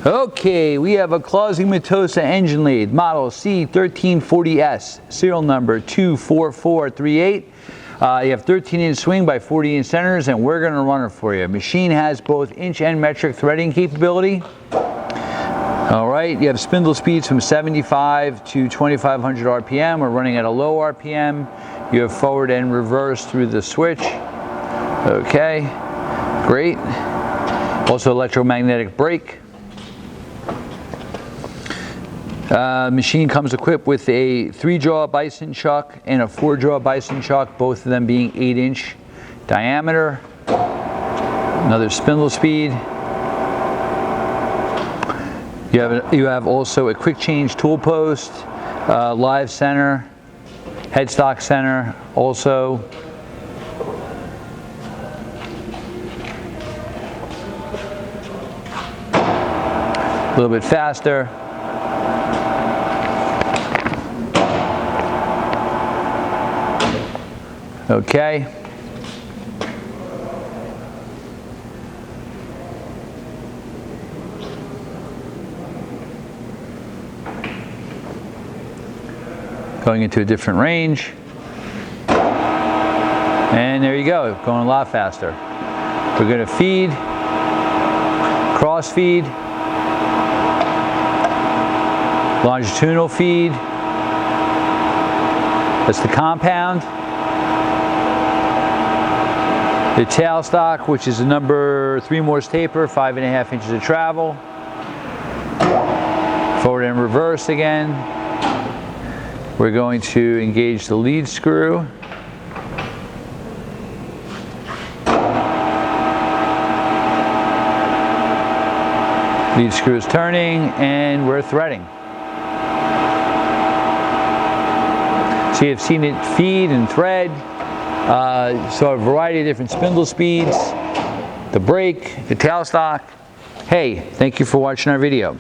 Okay, we have a CLAUSING-METOSA engine lathe, model C1340S, serial number 24438. You have 13-inch swing by 40-inch centers, and we're going to run it for you. Machine has both inch and metric threading capability. All right, you have spindle speeds from 75 to 2500 RPM. We're running at a low RPM. You have forward and reverse through the switch. Okay, great. Also electromagnetic brake. Machine comes equipped with a 3-jaw bison chuck and a 4-jaw bison chuck, both of them being 8-inch diameter. Another spindle speed. You have also a quick change tool post, live center, headstock center also. A little bit faster. Okay. Going into a different range. And there you go, going a lot faster. We're going to feed, cross feed, longitudinal feed. That's the compound. The tailstock, which is a number 3 Morse taper, 5.5 inches of travel. Forward and reverse again. We're going to engage the lead screw. Lead screw is turning, and we're threading. So you've seen it feed and thread. So a variety of different spindle speeds, the brake, the tailstock. Hey, thank you for watching our video.